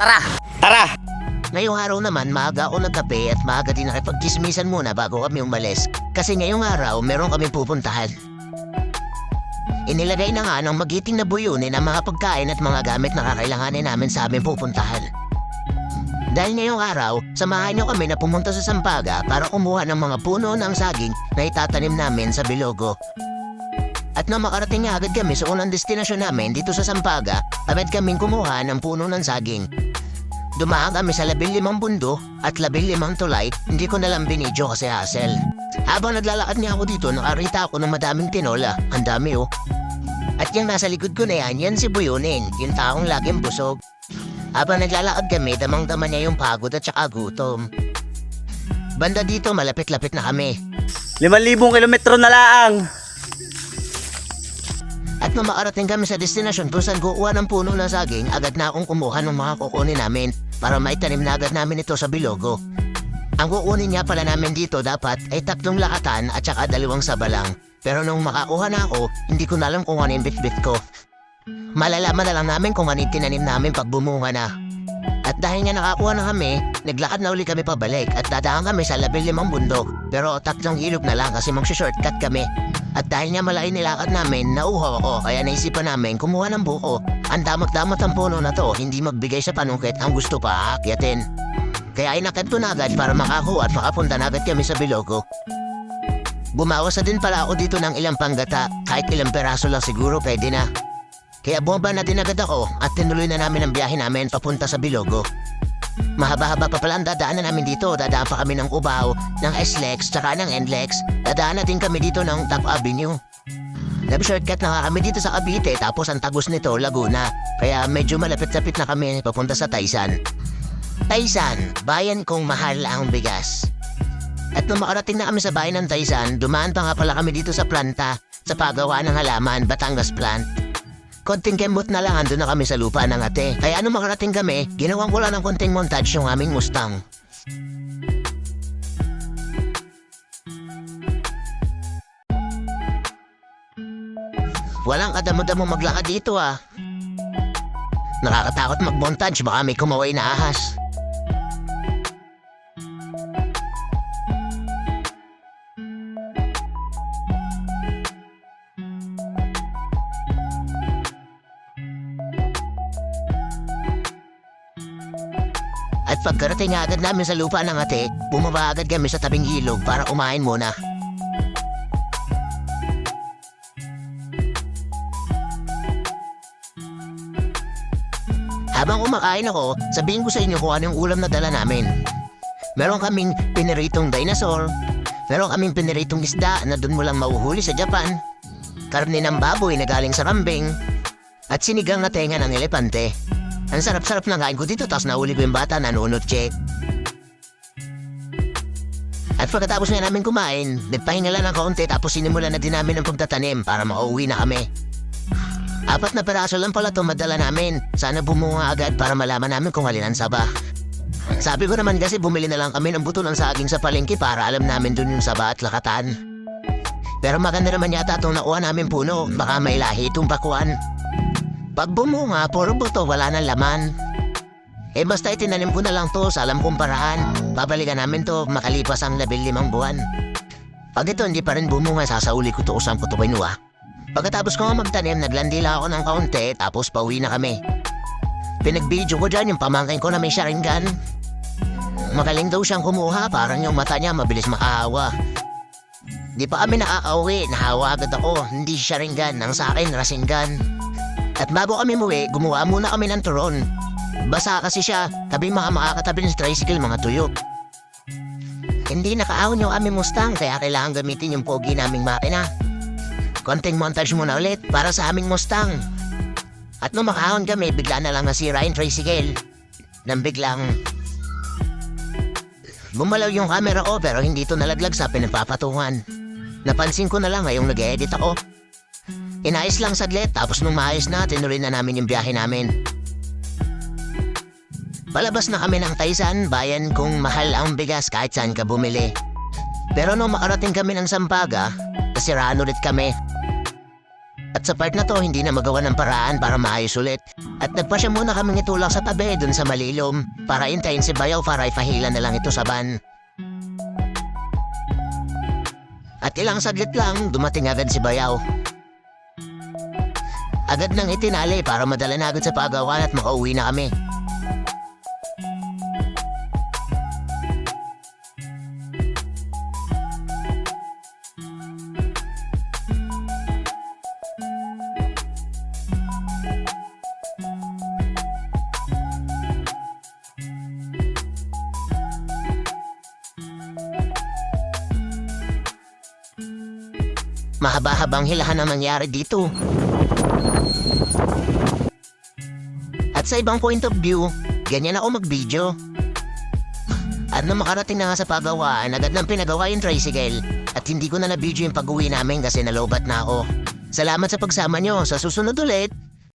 Tara! Tara! Ngayong araw naman, maaga ako nagkape at maaga din nakipagchismisan muna bago kami umalis. Kasi ngayong araw, meron kami pupuntahan. Inilagay na nga ng magiting na buyunin ang mga pagkain at mga gamit na kakailanganin namin sa aming pupuntahan. Dahil ngayong araw, samahan niyo kami na pumunta sa Sampaga para kumuha ng mga puno ng saging na itatanim namin sa Bilogo. At nang makarating nga agad kami sa unang destinasyon namin dito sa Sampaga, agad kaming kumuha ng puno ng saging. Dumaan kami sa 15 bundok at 15 tulay, hindi ko nalang binidyo kasi hassle. Habang naglalakad niya ako dito, nakarita ako ng madaming tinola. Ang dami oh. At yung nasa likod ko na yan si Buyunin, yung taong laging busog. Habang naglalakad kami, damang-dama niya yung pagod at saka gutom. Banda dito, malapit-lapit na kami. 5,000 kilometro na lang! At nung makarating kami sa destinasyon kung saan kukuha ng puno ng saging, agad na akong kumuha ng mga kukunin namin para maitanim na agad namin ito sa Bilogo. Ang kukunin niya pala namin dito dapat ay 3 lakatan at saka 2 sabalang. Pero nung makakuha na ako, hindi ko na alam kung ano yung bit-bit ko. Malalaman na lang namin kung ano yung tinanim namin pag bumunga na. At dahil nga nakakuha na kami, naglakad na uli kami pabalik at dadaan kami sa 15 bundok. Pero 3 ilog na lang kasi mag-shortcut kami. At dahil nga malaki nilakad namin, nauhaw ako kaya naisipan namin kumuha ng buko. Ang damot-damot ang puno na to, hindi magbigay sa panungkit ang gusto pa aakyatin. Kaya inakad ko na agad para makakuha at makapunta na agad kami sa Bilogo. Bumawas na din pala ako dito ng ilang panggata, kahit ilang peraso lang siguro pwede na. Kaya bomba na din agad ako at tinuloy na namin ang biyahe namin papunta sa Bilogo. Mahaba-haba pa pala ang dadaanan namin dito. Dadaan pa kami ng Cubao, ng SLEX, tsaka ng NLEX. Dadaan na din kami dito ng Taco Avenue. Nag-shortcut na nga kami dito sa Cavite tapos ang tagos nito, Laguna. Kaya medyo malapit-lapit na kami papunta sa Taysan. Taysan, bayan kong mahal ang bigas. At nung makarating na kami sa bayan ng Taysan, dumaan pa nga pala kami dito sa planta sa paggawa ng halaman, Batangas Plant. Konting kembot na lang, andun na kami sa lupa ng ate. Kaya nung makarating kami, ginawang ko lang ng konting montage yung aming Mustang. Walang kadamo-damo maglakad dito ah. Nakakatakot mag-montage, baka may kumaway na ahas. At pagkarating agad namin sa lupa ng ate, bumaba agad kami sa tabing ilog para kumain muna. Habang kumakain ako, sabihin ko sa inyo kung ano yung ulam na dala namin. Meron kaming piniritong dinosaur, meron kaming piniritong isda na dun mo lang mauhuli sa Japan, karne ng baboy na galing sa kambing, at sinigang na tenga ng elepante. Ang sarap-sarap na kain ko dito, tapos nahuli ko yung bata na nunod check. At pagkatapos nga namin kumain, nagpahinga lang ng kaunti tapos sinimulan na din namin ang pagtatanim para makauwi na kami. 4 na peraso lang pala ito madala namin. Sana bumunga agad para malaman namin kung alin ang saba. Sabi ko naman kasi bumili na lang kami ng buto ng saging sa palengke para alam namin dun yung saba at lakatan. Pero maganda naman yata itong nakuha namin puno, baka may lahi itong pakuan. Pag bumunga, puro buto, wala nang laman. Basta itinanim ko na lang to sa alam kong paraan. Babalikan namin to makalipas ang 15 buwan. Pag ito hindi pa rin bumunga, sasauli ko to kung saan ko to kinuha. Pagkatapos ko nga magtanim, naglandila ako ng kaunti tapos pauwi na kami. Pinagbidyo ko dyan yung pamangkin ko na may sharingan. Magaling daw siyang kumuha, parang yung mata niya mabilis makaawa. Di pa kami nakakauwi, nahawa agad ako, hindi sharingan, nang sa akin rasinggan. At bago kami muwi, gumawa muna kami ng turon. Basa kasi siya, tabi mga makakatabi ng tricycle, mga tuyo. Hindi nakaahon yung aming Mustang, kaya kailangan gamitin yung pogi naming makina. Konting montage muna ulit para sa aming Mustang. At nung makaahon kami, bigla na lang nasira yung tricycle. Nang biglang bumalaw yung camera ko pero hindi ito nalaglag sa pinagpapatungan. Napansin ko na lang ngayong nag-edit ako. Inayos lang saglit tapos nung maayos na, tinuloy na namin yung biyahe namin. Palabas na kami ng Taysan, bayan kung mahal ang bigas kahit saan ka bumili. Pero nung makarating kami ng Sampaga, nasiraan ulit kami. At sa part na to, hindi na magawa ng paraan para maayos ulit. At nagpasya muna kaming itulak sa tabi dun sa malilom para intayin si Bayaw para ipahila na lang ito sa van. At ilang saglit lang, dumating agad si Bayaw. Agad nang itinali para madala na agad sa pagawan at makauwi na kami. Mahaba-habang hilahan ang nangyari dito. At sa ibang point of view, ganyan ako mag-video. At nang makarating na nga sa pagawaan, agad nang pinagawa yung tricycle. At hindi ko na na-video yung pag-uwi namin kasi nalobat na ako. Salamat sa pagsama nyo. Sa susunod ulit.